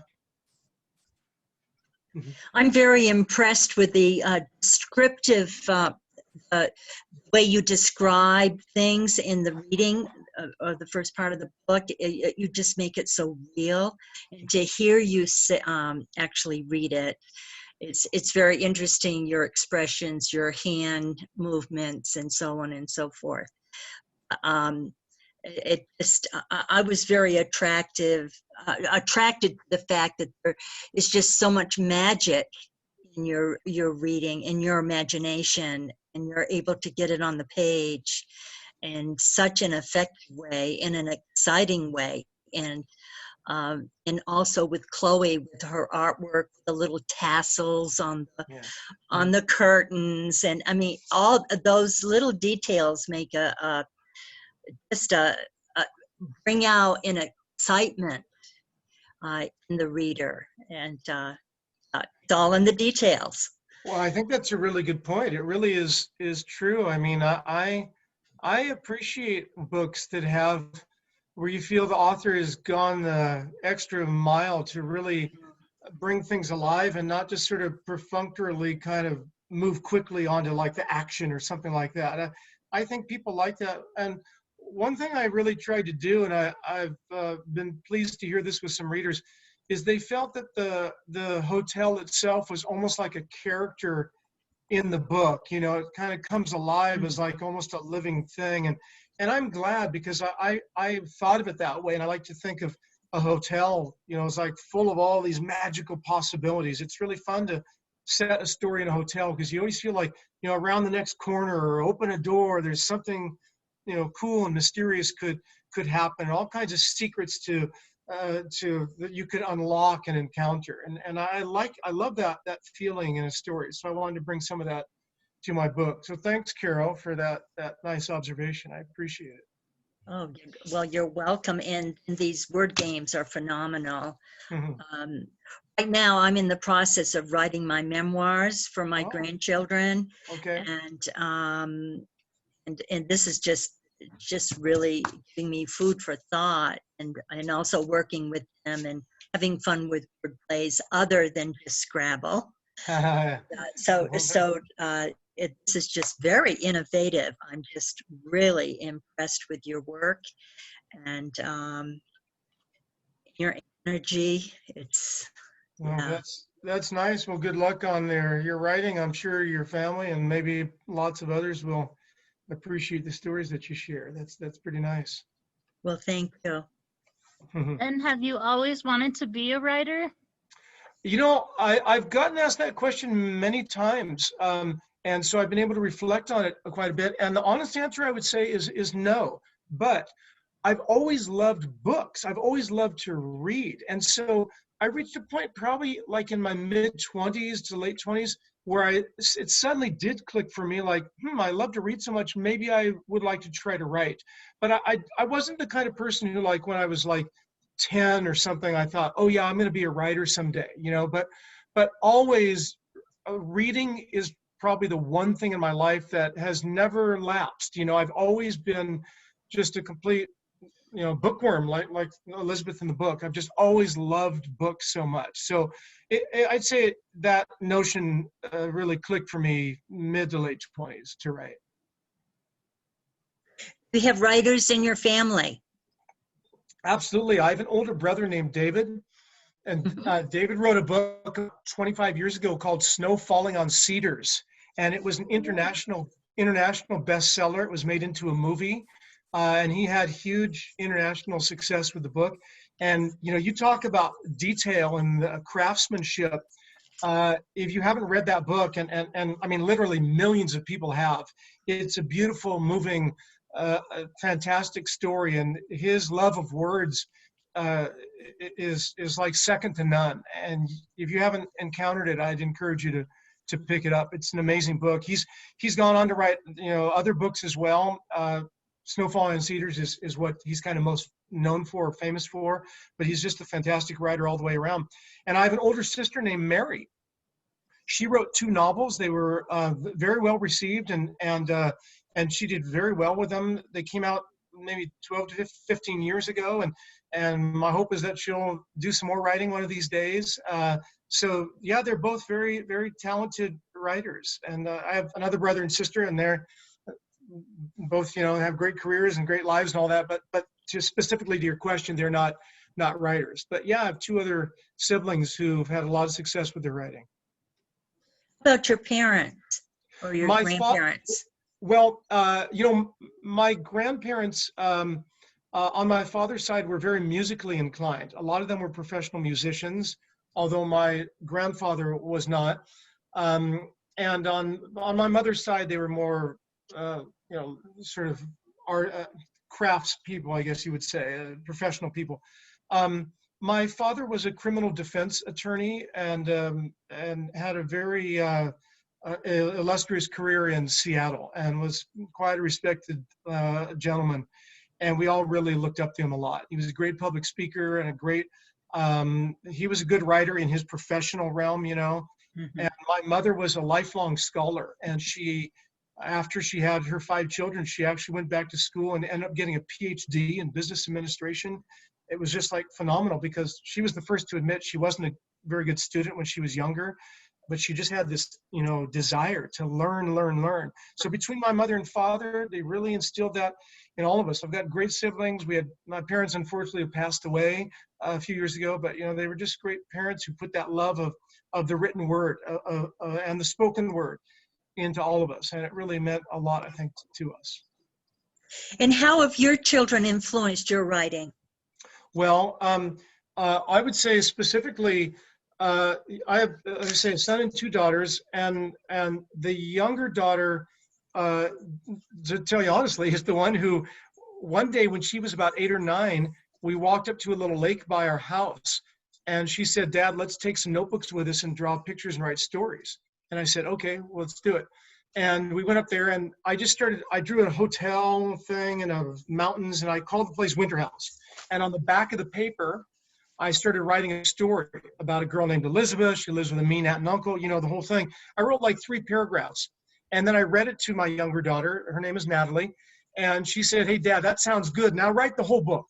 I'm very impressed with the descriptive way you describe things in the reading of the first part of the book. You just make it so real. And to hear you actually read it, it's very interesting, your expressions, your hand movements, and so on and so forth. I was very attracted to the fact that there is just so much magic in your reading, in your imagination, and you're able to get it on the page in such an effective way, in an exciting way, and also with Chloe with her artwork, the little tassels on the curtains, and I mean all those little details make bring out an excitement in the reader, and it's all in the details. Well, I think that's a really good point. It really is true. I mean, I appreciate books that have where you feel the author has gone the extra mile to really bring things alive and not just sort of perfunctorily kind of move quickly onto like the action or something like that. I think people like that. And one thing I really tried to do, and I've been pleased to hear this with some readers, is they felt that the hotel itself was almost like a character in the book. It kind of comes alive as like almost a living thing. And I'm glad, because I thought of it that way. And I like to think of a hotel, it's like full of all these magical possibilities. It's really fun to set a story in a hotel because you always feel like, around the next corner or open a door, there's something, cool and mysterious could happen. All kinds of secrets that you could unlock and encounter. And I love that feeling in a story. So I wanted to bring some of that to my book. So thanks, Carol, for that nice observation. I appreciate it. Oh, well, you're welcome. And these word games are phenomenal. Mm-hmm. Right now, I'm in the process of writing my memoirs for my grandchildren. Okay. And this is just really giving me food for thought, and also working with them and having fun with word plays other than just Scrabble. This is just very innovative. I'm just really impressed with your work and your energy. It's Well, Yeah. that's nice. Well, good luck on your writing. I'm sure your family and maybe lots of others will appreciate the stories that you share. That's pretty nice. Well, thank you. And have you always wanted to be a writer? You know, I've gotten asked that question many times, and so I've been able to reflect on it quite a bit. And the honest answer I would say is no. But I've always loved books. I've always loved to read, and so I reached a point probably like in my mid-20s to late 20s where it suddenly did click for me, like, I love to read so much. Maybe I would like to try to write. But I wasn't the kind of person who, like, when I was like 10 or something, I thought, oh yeah, I'm going to be a writer someday, but always reading is probably the one thing in my life that has never lapsed. I've always been just a complete, bookworm, like Elizabeth in the book. I've just always loved books so much. So I'd say that notion really clicked for me mid to late 20s to write. We have writers in your family. Absolutely. I have an older brother named David, and David wrote a book 25 years ago called Snow Falling on Cedars, and it was an international bestseller. It was made into a movie, and he had huge international success with the book. And you talk about detail and craftsmanship. If you haven't read that book, and I mean literally millions of people have, it's a beautiful, moving, a fantastic story, and his love of words is like second to none. And if you haven't encountered it, I'd encourage you to pick it up. It's an amazing book. He's gone on to write other books as well. Snowfall and Cedars is what he's kind of most known for, or famous for, but he's just a fantastic writer all the way around. And I have an older sister named Mary. She wrote 2 novels. They were very well received, and she did very well with them. They came out maybe 12 to 15 years ago, and my hope is that she'll do some more writing one of these days. So yeah, they're both very, very talented writers. And I have another brother and sister, and they're both, have great careers and great lives and all that. But just specifically to your question, they're not writers. But yeah, I have 2 other siblings who've had a lot of success with their writing. How about your parents or your grandparents? Well, my grandparents on my father's side were very musically inclined. A lot of them were professional musicians, although my grandfather was not. And on my mother's side, they were more, sort of art, crafts people, I guess you would say, professional people. My father was a criminal defense attorney and had a very illustrious career in Seattle, and was quite a respected gentleman. And we all really looked up to him a lot. He was a great public speaker and he was a good writer in his professional realm, Mm-hmm. And my mother was a lifelong scholar, and after she had her 5 children, she actually went back to school and ended up getting a PhD in business administration. It was just like phenomenal, because she was the first to admit she wasn't a very good student when she was younger, but she just had this, desire to learn. So between my mother and father, they really instilled that in all of us. I've got great siblings. My parents unfortunately have passed away a few years ago, but they were just great parents who put that love of the written word and the spoken word into all of us. And it really meant a lot, I think, to us. And how have your children influenced your writing? Well, I would say specifically, I have, as I say, a son and 2 daughters, and the younger daughter, to tell you honestly, is the one who, one day when she was about 8 or 9, we walked up to a little lake by our house, and she said, "Dad, let's take some notebooks with us and draw pictures and write stories." And I said, "Okay, well, let's do it." And we went up there, and I drew a hotel thing in the mountains, and I called the place Winterhouse. And on the back of the paper, I started writing a story about a girl named Elizabeth. She lives with a mean aunt and uncle, the whole thing. I wrote like 3 paragraphs. And then I read it to my younger daughter. Her name is Natalie. And she said, "Hey, Dad, that sounds good. Now write the whole book."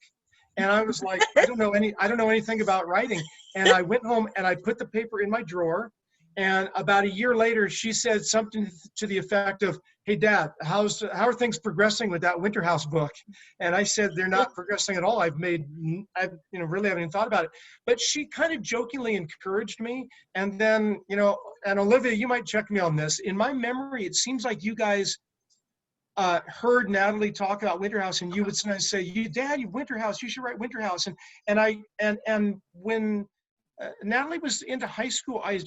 And I was like, I don't know anything about writing. And I went home and I put the paper in my drawer, And about a year later, she said something to the effect of, "Hey, Dad, how are things progressing with that Winterhouse book?" And I said, "They're not progressing at all. I've really haven't even thought about it." But she kind of jokingly encouraged me. And then, and Olivia, you might check me on this. In my memory, it seems like you guys heard Natalie talk about Winterhouse, and you would sometimes say, "Dad, you Winterhouse, you should write Winterhouse." And when Natalie was into high school, I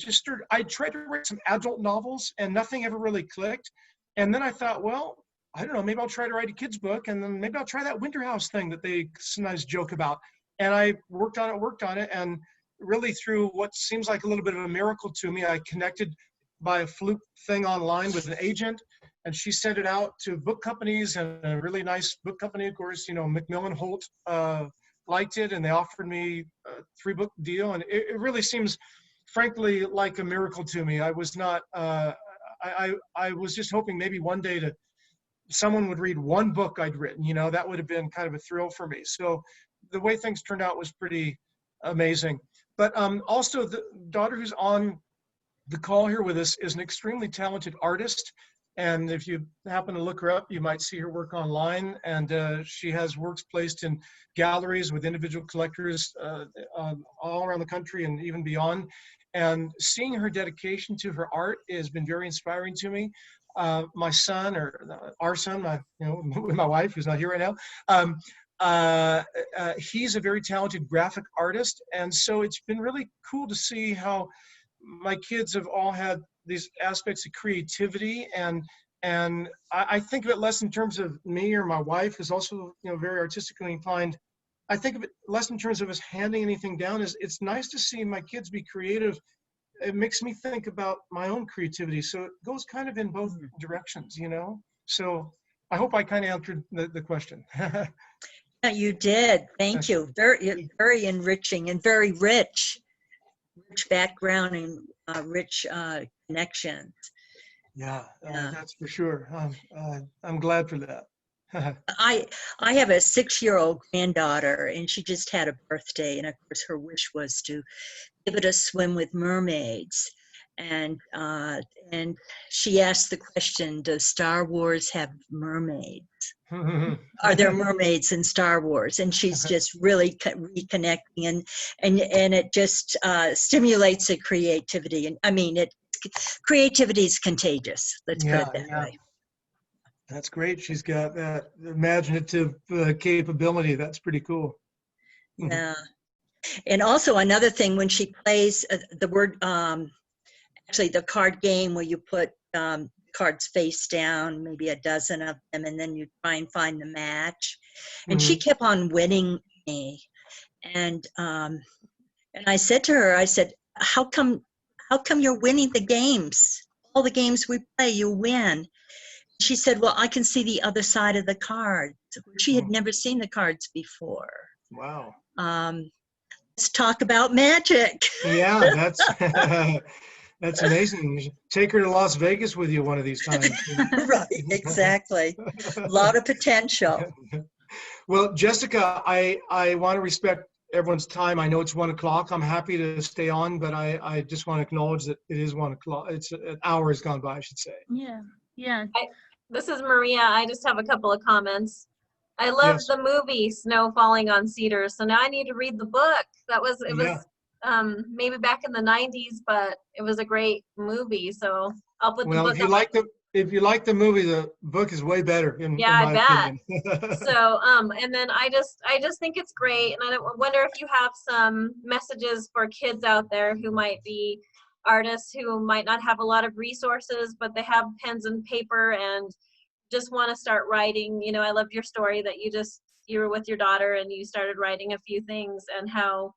tried to write some adult novels and nothing ever really clicked. And then I thought, well, I don't know, maybe I'll try to write a kid's book, and then maybe I'll try that Winterhouse thing that they sometimes joke about. And I worked on it, and really through what seems like a little bit of a miracle to me, I connected by a fluke thing online with an agent, and she sent it out to book companies, and a really nice book company, of course, Macmillan Holt, liked it, and they offered me a 3-book deal. And it really seems, frankly, like a miracle to me. I was not, I was just hoping maybe one day someone would read one book I'd written, that would have been kind of a thrill for me. So the way things turned out was pretty amazing. But also the daughter who's on the call here with us is an extremely talented artist. And if you happen to look her up, you might see her work online. And she has works placed in galleries with individual collectors all around the country and even beyond. And seeing her dedication to her art has been very inspiring to me. My son, or our son, with my wife, who's not here right now, he's a very talented graphic artist. And so it's been really cool to see how my kids have all had these aspects of creativity, and I think of it less in terms of me or my wife, who's also very artistically inclined. I think of it less in terms of us handing anything down. It's nice to see my kids be creative. It makes me think about my own creativity. So it goes kind of in both directions, So I hope I kind of answered the question. Yeah, you did. Thank you. Very, very enriching and very rich background and rich connections. Yeah, that's for sure. I'm glad for that. I have a 6-year-old granddaughter, and she just had a birthday, and of course her wish was to give it a swim with mermaids. And she asked the question, does Star Wars have mermaids? Are there mermaids in Star Wars? And she's just really reconnecting, and it just stimulates the creativity. And I mean, creativity is contagious. Let's put it that way. That's great. She's got that imaginative capability. That's pretty cool. Yeah. And also another thing, when she plays the word, actually the card game where you put cards face down, maybe a dozen of them, and then you try and find the match. And she kept on winning me. And I said to her, I said, how come you're winning the games? All the games we play, you win. She said, well, I can see the other side of the cards. She had never seen the cards before. Wow. Let's talk about magic. Yeah, that's amazing. You should take her to Las Vegas with you one of these times. Right, exactly. A lot of potential. Well, Jessica, I want to respect everyone's time. I know it's 1 o'clock. I'm happy to stay on, but I just want to acknowledge that it is 1 o'clock. It's an hour has gone by, I should say. Yeah. This is Maria. I just have a couple of comments. I love the movie Snow Falling on Cedars, so now I need to read the book. It was maybe back in the 90s, but it was a great movie, so I'll put the book. Well, if you like the movie, the book is way better in I my bet. opinion. So and then I just think it's great, and I wonder if you have some messages for kids out there who might be artists who might not have a lot of resources, but they have pens and paper and just want to start writing. I loved your story that you were with your daughter and you started writing a few things, and how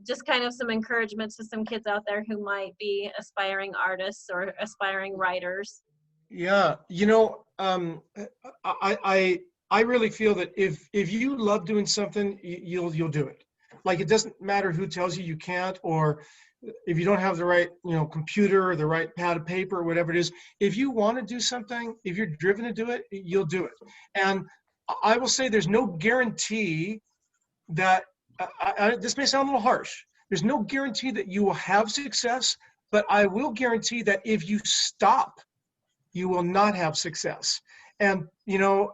just kind of some encouragement to some kids out there who might be aspiring artists or aspiring writers. Yeah, I really feel that if you love doing something, you'll do it. Like, it doesn't matter who tells you can't, or if you don't have the right computer or the right pad of paper or whatever it is. If you want to do something, if you're driven to do it, you'll do it. And I will say there's no guarantee that this may sound a little harsh. There's no guarantee that you will have success, but I will guarantee that if you stop, you will not have success. And, you know,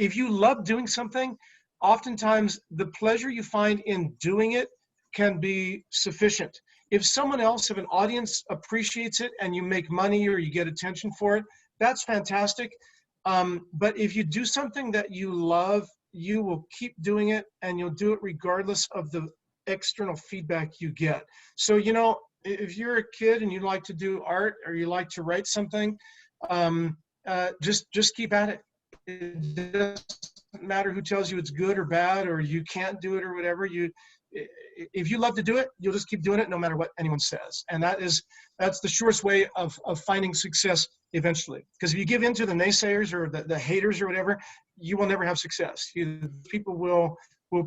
if you love doing something, oftentimes the pleasure you find in doing it can be sufficient. If someone else, if an audience appreciates it and you make money or you get attention for it, that's fantastic. But if you do something that you love, you will keep doing it, and you'll do it regardless of the external feedback you get. So, you know, if you're a kid and you like to do art or you like to write something, just keep at it. It doesn't matter who tells you it's good or bad or you can't do it or whatever. If you love to do it, you'll just keep doing it no matter what anyone says. And that's the surest way of finding success eventually. Because if you give in to the naysayers or the haters or whatever, you will never have success. People will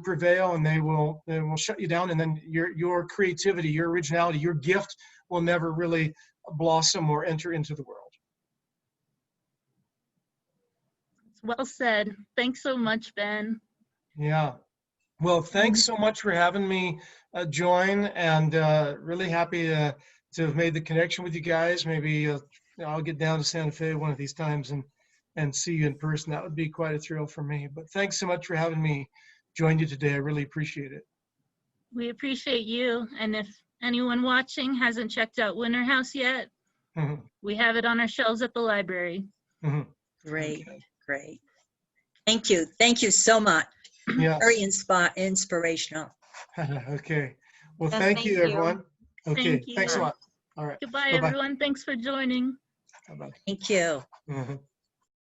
prevail, and they will shut you down, and then your creativity, your originality, your gift will never really blossom or enter into the world. Well said. Thanks so much, Ben. Yeah. Well, thanks so much for having me join, and really happy to have made the connection with you guys. Maybe I'll get down to Santa Fe one of these times and see you in person. That would be quite a thrill for me. But thanks so much for having me join you today. I really appreciate it. We appreciate you. And if anyone watching hasn't checked out Winterhouse yet, we have it on our shelves at the library. Great, Okay. great. Thank you. Thank you so much. Yeah. Very inspirational. Okay. Well, Yes, thank thank you, you. everyone. Okay. Thank you. Thanks a lot. All right. Goodbye, Bye-bye. everyone. Thanks for joining. Bye-bye. Thank you. Mhm.